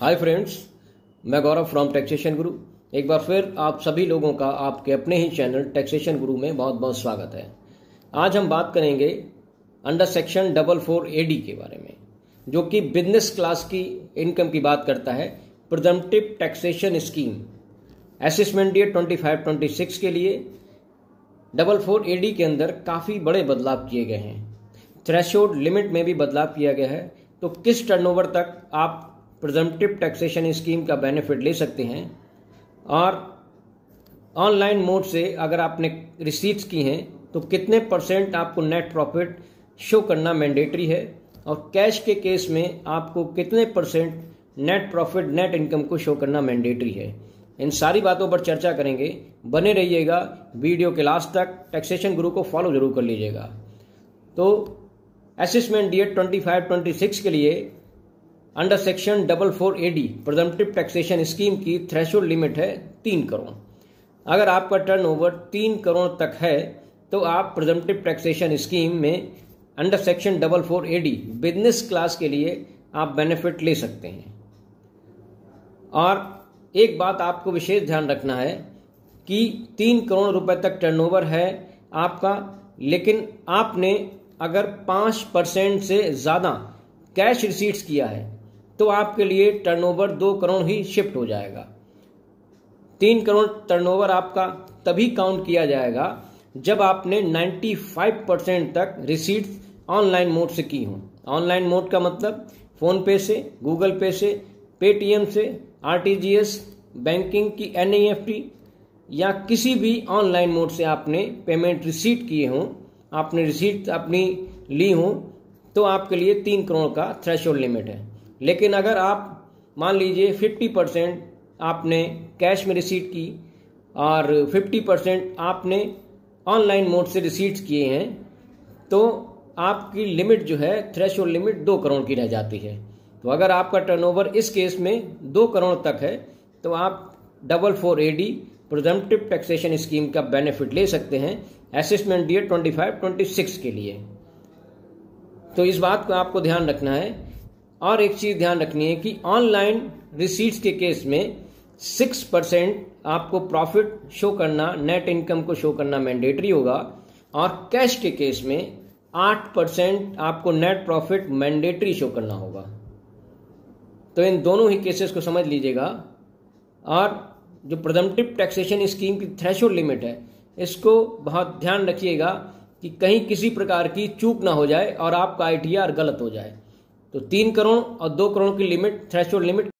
Hi friends, मैं गौरव from taxation गुरु। एक बार फिर आप सभी लोगों का आपके अपने ही चैनल टैक्सेशन गुरु में बहुत बहुत स्वागत है। आज हम बात करेंगे अंडर सेक्शन 44 AD के बारे में, जो कि बिजनेस क्लास की इनकम की बात करता है। Presumptive taxation scheme assessment year 25-26 के लिए 44 AD के अंदर काफ़ी बड़े बदलाव किए गए हैं। थ्रेशोल्ड लिमिट में भी बदलाव किया गया है। तो किस टर्नओवर तक आप प्रिजम्पटिव टैक्सेशन स्कीम का बेनिफिट ले सकते हैं, और ऑनलाइन मोड से अगर आपने रिसीट्स की हैं तो कितने % आपको नेट प्रॉफिट शो करना मैंडेटरी है, और कैश के केस में आपको कितने % नेट प्रॉफिट नेट इनकम को शो करना मैंडेटरी है। इन सारी बातों पर चर्चा करेंगे। बने रहिएगा वीडियो के लास्ट तक। टैक्सेशन गुरु को फॉलो जरूर कर लीजिएगा। तो असेसमेंट ईयर 25-26 के लिए under section 44 AD presumptive taxation scheme की थ्रेशोल्ड लिमिट है 3 करोड़। अगर आपका टर्नओवर 3 करोड़ तक है तो आप प्रिजम्पटिव टैक्सेशन स्कीम में under section 44 AD business class के लिए आप बेनिफिट ले सकते हैं। और एक बात आपको विशेष ध्यान रखना है कि 3 करोड़ रुपए तक टर्नओवर है आपका, लेकिन आपने अगर 5% से ज़्यादा कैश रिसीट्स किया है तो आपके लिए टर्नओवर 2 करोड़ ही शिफ्ट हो जाएगा। 3 करोड़ टर्नओवर आपका तभी काउंट किया जाएगा जब आपने 95% तक रिसीट्स ऑनलाइन मोड से की हो। ऑनलाइन मोड का मतलब फोन पे से, गूगल पे से, पेटीएम से, RTGS, बैंकिंग की NEFT या किसी भी ऑनलाइन मोड से आपने पेमेंट रिसीट किए हों, आपने रिसीट अपनी ली हो, तो आपके लिए 3 करोड़ का थ्रेशोल्ड लिमिट है। लेकिन अगर आप मान लीजिए 50% आपने कैश में रिसीट की और 50% आपने ऑनलाइन मोड से रिसीट्स किए हैं, तो आपकी लिमिट जो है थ्रेशोल्ड लिमिट 2 करोड़ की रह जाती है। तो अगर आपका टर्नओवर इस केस में 2 करोड़ तक है तो आप 44 AD प्रिजम्पटिव टैक्सेशन स्कीम का बेनिफिट ले सकते हैं असेसमेंट ईयर 25-26 के लिए। तो इस बात को आपको ध्यान रखना है। और एक चीज ध्यान रखनी है कि ऑनलाइन रिसीट्स के केस में 6% आपको प्रॉफिट शो करना, नेट इनकम को शो करना मैंडेटरी होगा, और कैश के केस में 8% आपको नेट प्रॉफिट मैंडेटरी शो करना होगा। तो इन दोनों ही केसेस को समझ लीजिएगा। और जो प्रिजम्पटिव टैक्सेशन स्कीम की थ्रेशोल्ड लिमिट है, इसको बहुत ध्यान रखिएगा कि कहीं किसी प्रकार की चूक ना हो जाए और आपका ITR गलत हो जाए। तो 3 करोड़ और 2 करोड़ की लिमिट, थ्रेशोल्ड लिमिट